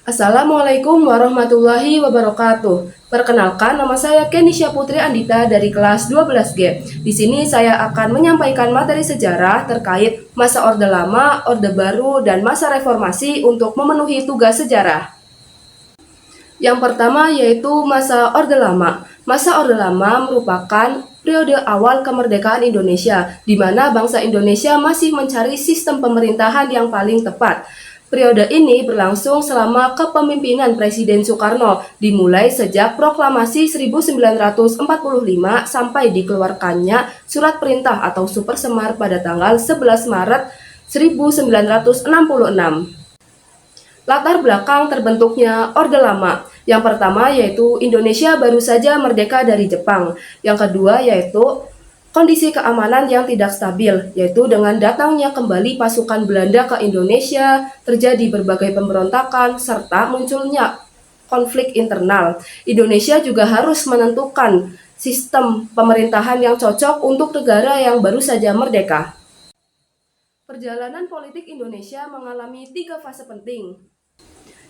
Assalamualaikum warahmatullahi wabarakatuh. Perkenalkan, nama saya Kenisha Putri Andita dari kelas 12G. Di sini saya akan menyampaikan materi sejarah terkait masa Orde Lama, Orde Baru, dan masa reformasi untuk memenuhi tugas sejarah. Yang pertama yaitu masa Orde Lama. Masa Orde Lama merupakan periode awal kemerdekaan Indonesia, di mana bangsa Indonesia masih mencari sistem pemerintahan yang paling tepat. Periode ini berlangsung selama kepemimpinan Presiden Soekarno, dimulai sejak proklamasi 1945 sampai dikeluarkannya Surat Perintah atau Super Semar pada tanggal 11 Maret 1966. Latar belakang terbentuknya Orde Lama. Yang pertama yaitu Indonesia baru saja merdeka dari Jepang. Yang kedua yaitu kondisi keamanan yang tidak stabil, yaitu dengan datangnya kembali pasukan Belanda ke Indonesia, terjadi berbagai pemberontakan, serta munculnya konflik internal. Indonesia juga harus menentukan sistem pemerintahan yang cocok untuk negara yang baru saja merdeka. Perjalanan politik Indonesia mengalami 3 fase penting.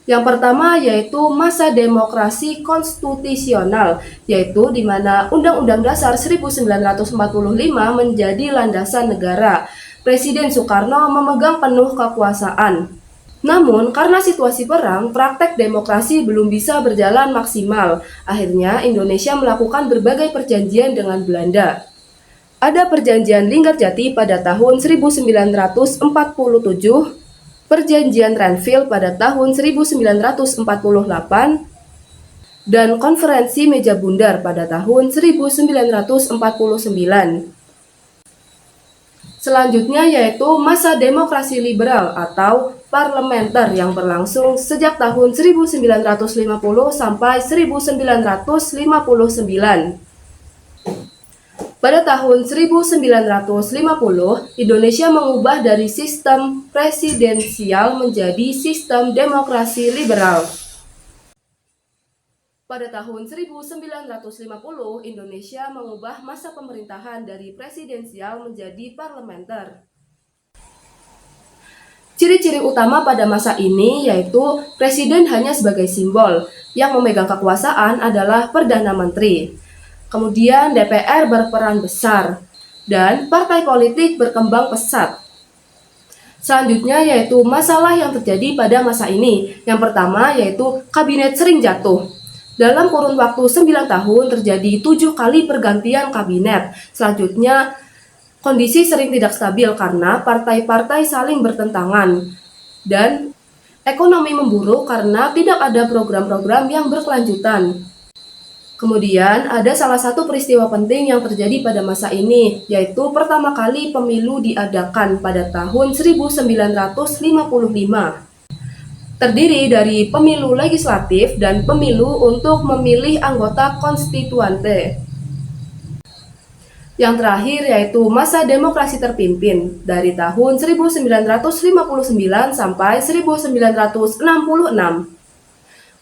Yang pertama yaitu masa demokrasi konstitusional, yaitu di mana Undang-Undang Dasar 1945 menjadi landasan negara. Presiden Soekarno memegang penuh kekuasaan. Namun, karena situasi perang, praktek demokrasi belum bisa berjalan maksimal. Akhirnya, Indonesia melakukan berbagai perjanjian dengan Belanda. Ada perjanjian Linggarjati pada tahun 1947, Perjanjian Renville pada tahun 1948, dan Konferensi Meja Bundar pada tahun 1949. Selanjutnya yaitu masa demokrasi liberal atau parlementer yang berlangsung sejak tahun 1950 sampai 1959. Pada tahun 1950, Indonesia mengubah dari sistem presidensial menjadi sistem demokrasi liberal. Pada tahun 1950, Indonesia mengubah masa pemerintahan dari presidensial menjadi parlementer. Ciri-ciri utama pada masa ini yaitu presiden hanya sebagai simbol, yang memegang kekuasaan adalah Perdana Menteri. Kemudian DPR berperan besar, dan partai politik berkembang pesat. Selanjutnya yaitu masalah yang terjadi pada masa ini. Yang pertama yaitu kabinet sering jatuh. Dalam kurun waktu 9 tahun terjadi 7 kali pergantian kabinet. Selanjutnya kondisi sering tidak stabil karena partai-partai saling bertentangan. Dan ekonomi memburuk karena tidak ada program-program yang berkelanjutan. Kemudian ada salah satu peristiwa penting yang terjadi pada masa ini, yaitu pertama kali pemilu diadakan pada tahun 1955. Terdiri dari pemilu legislatif dan pemilu untuk memilih anggota konstituante. Yang terakhir yaitu masa demokrasi terpimpin dari tahun 1959 sampai 1966.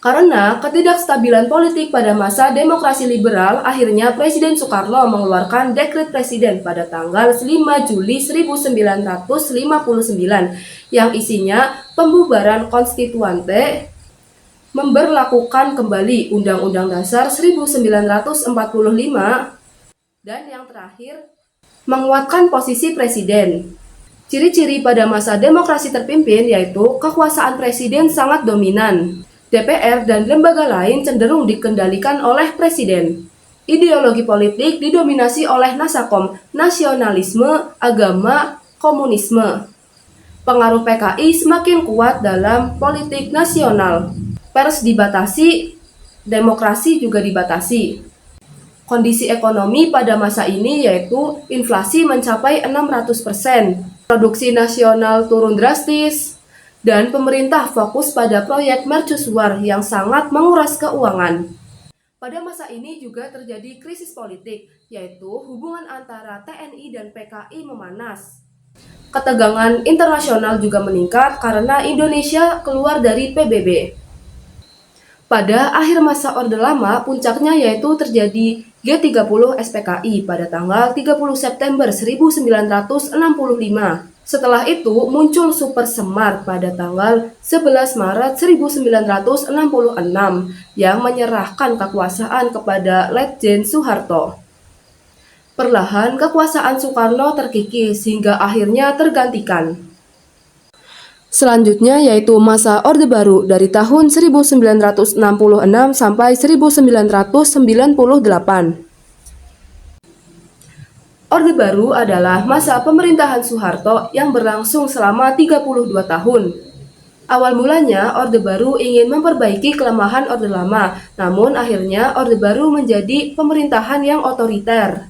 Karena ketidakstabilan politik pada masa demokrasi liberal, akhirnya Presiden Soekarno mengeluarkan dekret presiden pada tanggal 5 Juli 1959 yang isinya pembubaran konstituante, memberlakukan kembali Undang-Undang Dasar 1945, dan yang terakhir, menguatkan posisi presiden. Ciri-ciri pada masa demokrasi terpimpin yaitu kekuasaan presiden sangat dominan. DPR dan lembaga lain cenderung dikendalikan oleh presiden. Ideologi politik didominasi oleh nasakom, nasionalisme, agama, komunisme. Pengaruh PKI semakin kuat dalam politik nasional. Pers dibatasi, demokrasi juga dibatasi. Kondisi ekonomi pada masa ini yaitu inflasi mencapai 600%, produksi nasional turun drastis, dan pemerintah fokus pada proyek mercusuar yang sangat menguras keuangan. Pada masa ini juga terjadi krisis politik, yaitu hubungan antara TNI dan PKI memanas. Ketegangan internasional juga meningkat karena Indonesia keluar dari PBB. Pada akhir masa Orde Lama, puncaknya yaitu terjadi G30 SPKI pada tanggal 30 September 1965. Setelah itu muncul Super Semar pada tanggal 11 Maret 1966 yang menyerahkan kekuasaan kepada Letjen Soeharto. Perlahan kekuasaan Soekarno terkikis hingga akhirnya tergantikan. Selanjutnya yaitu masa Orde Baru dari tahun 1966 sampai 1998. Orde Baru adalah masa pemerintahan Soeharto yang berlangsung selama 32 tahun. Awal mulanya Orde Baru ingin memperbaiki kelemahan Orde Lama, namun akhirnya Orde Baru menjadi pemerintahan yang otoriter.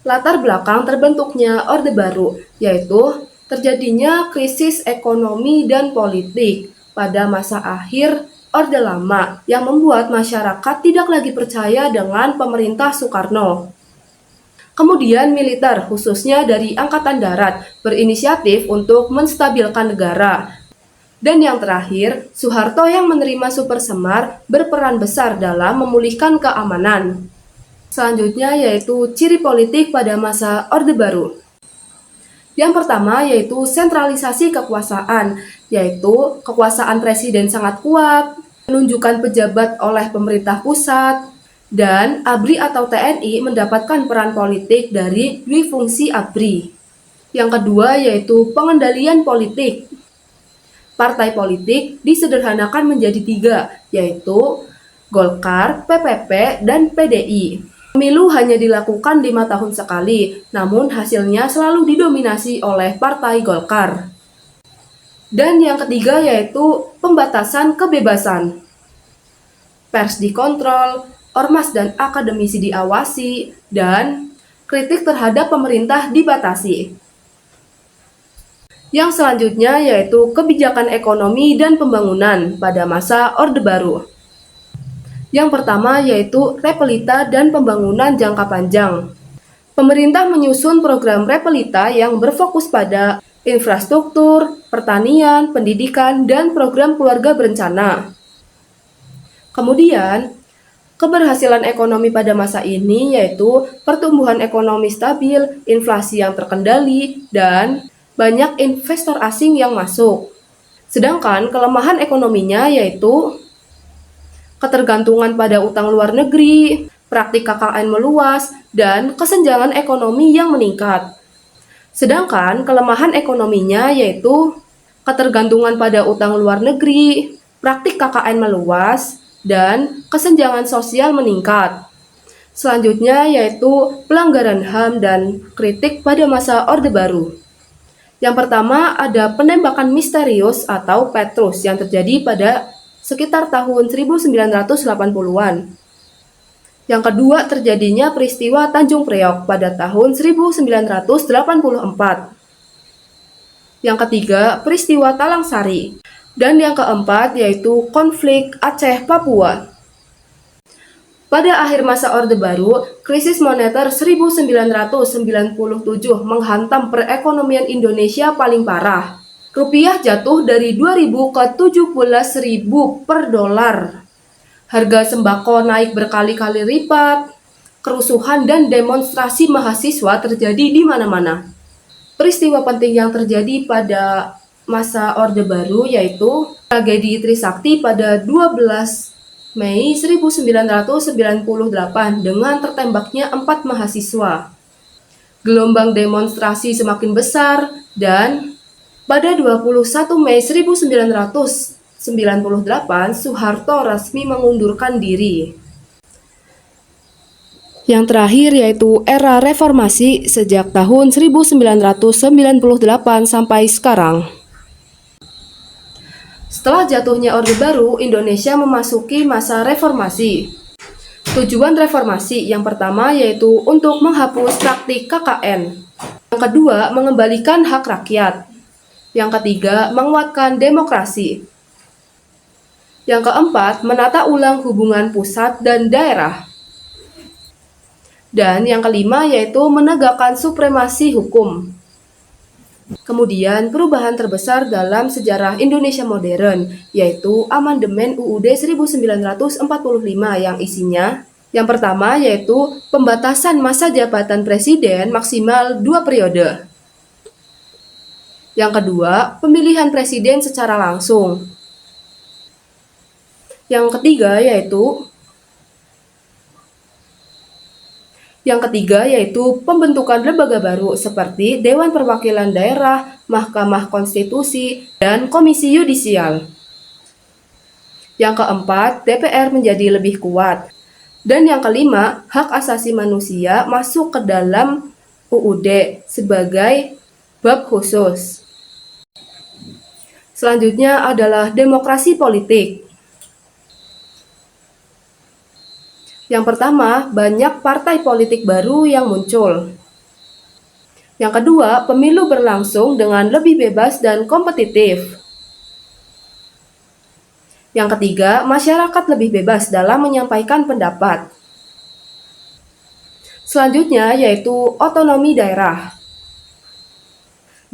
Latar belakang terbentuknya Orde Baru yaitu terjadinya krisis ekonomi dan politik pada masa akhir Orde Lama yang membuat masyarakat tidak lagi percaya dengan pemerintah Soekarno. Kemudian militer, khususnya dari Angkatan Darat, berinisiatif untuk menstabilkan negara. Dan yang terakhir, Soeharto yang menerima Super Semar berperan besar dalam memulihkan keamanan. Selanjutnya yaitu ciri politik pada masa Orde Baru. Yang pertama yaitu sentralisasi kekuasaan, yaitu kekuasaan presiden sangat kuat, penunjukan pejabat oleh pemerintah pusat, dan ABRI atau TNI mendapatkan peran politik dari dwifungsi ABRI. Yang kedua yaitu pengendalian politik. Partai politik disederhanakan menjadi 3, yaitu Golkar, PPP, dan PDI. Pemilu hanya dilakukan 5 tahun sekali, namun hasilnya selalu didominasi oleh Partai Golkar. Dan yang ketiga yaitu pembatasan kebebasan. Pers dikontrol, ormas dan akademisi diawasi, dan kritik terhadap pemerintah dibatasi. Yang selanjutnya yaitu kebijakan ekonomi dan pembangunan pada masa Orde Baru. Yang pertama yaitu Repelita dan pembangunan jangka panjang. Pemerintah menyusun program Repelita yang berfokus pada infrastruktur, pertanian, pendidikan, dan program keluarga berencana. Kemudian, keberhasilan ekonomi pada masa ini yaitu pertumbuhan ekonomi stabil, inflasi yang terkendali, dan banyak investor asing yang masuk. Sedangkan kelemahan ekonominya yaitu ketergantungan pada utang luar negeri, praktik KKN meluas, dan kesenjangan ekonomi yang meningkat. Sedangkan kelemahan ekonominya yaitu ketergantungan pada utang luar negeri, praktik KKN meluas, dan kesenjangan sosial meningkat. Selanjutnya yaitu pelanggaran HAM dan kritik pada masa Orde Baru. Yang pertama ada penembakan misterius atau Petrus yang terjadi pada sekitar tahun 1980-an. Yang kedua terjadinya peristiwa Tanjung Priok pada tahun 1984. Yang ketiga peristiwa Talang Sari. Dan yang keempat yaitu konflik Aceh-Papua. Pada akhir masa Orde Baru, krisis moneter 1997 menghantam perekonomian Indonesia paling parah. Rupiah jatuh dari 2.000 ke 17.000 per dolar. Harga sembako naik berkali-kali lipat. Kerusuhan dan demonstrasi mahasiswa terjadi di mana-mana. Peristiwa penting yang terjadi pada masa Orde Baru yaitu tragedi Trisakti pada 12 Mei 1998 dengan tertembaknya 4 mahasiswa. Gelombang demonstrasi semakin besar dan pada 21 Mei 1998, Soeharto resmi mengundurkan diri. Yang terakhir yaitu era reformasi sejak tahun 1998 sampai sekarang. Setelah jatuhnya Orde Baru, Indonesia memasuki masa reformasi. Tujuan reformasi yang pertama yaitu untuk menghapus praktik KKN. Yang kedua, mengembalikan hak rakyat. Yang ketiga, menguatkan demokrasi. Yang keempat, menata ulang hubungan pusat dan daerah. Dan yang kelima yaitu menegakkan supremasi hukum. Kemudian perubahan terbesar dalam sejarah Indonesia modern yaitu amandemen UUD 1945 yang isinya yang pertama yaitu pembatasan masa jabatan presiden maksimal 2 periode. Yang kedua, pemilihan presiden secara langsung. Yang ketiga yaitu pembentukan lembaga baru seperti Dewan Perwakilan Daerah, Mahkamah Konstitusi, dan Komisi Yudisial. Yang keempat, DPR menjadi lebih kuat. Dan yang kelima, hak asasi manusia masuk ke dalam UUD sebagai bab khusus. Selanjutnya adalah demokrasi politik. Yang pertama, banyak partai politik baru yang muncul. Yang kedua, pemilu berlangsung dengan lebih bebas dan kompetitif. Yang ketiga, masyarakat lebih bebas dalam menyampaikan pendapat. Selanjutnya yaitu otonomi daerah.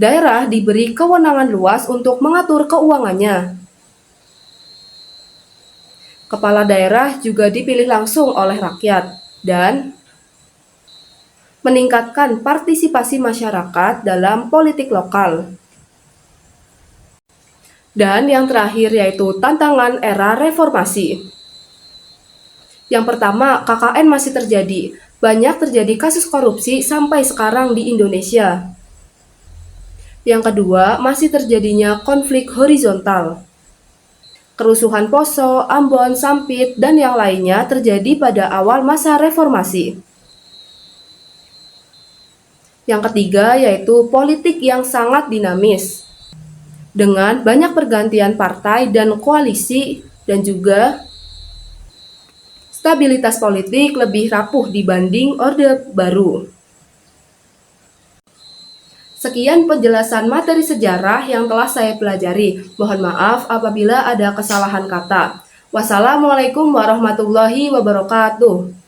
Daerah diberi kewenangan luas untuk mengatur keuangannya. Kepala daerah juga dipilih langsung oleh rakyat dan meningkatkan partisipasi masyarakat dalam politik lokal. Dan yang terakhir yaitu tantangan era reformasi. Yang pertama, KKN masih terjadi. Banyak terjadi kasus korupsi sampai sekarang di Indonesia. Yang kedua, masih terjadinya konflik horizontal. Kerusuhan Poso, Ambon, Sampit, dan yang lainnya terjadi pada awal masa reformasi. Yang ketiga yaitu politik yang sangat dinamis, dengan banyak pergantian partai dan koalisi, dan juga stabilitas politik lebih rapuh dibanding Orde Baru. Sekian penjelasan materi sejarah yang telah saya pelajari. Mohon maaf apabila ada kesalahan kata. Wassalamualaikum warahmatullahi wabarakatuh.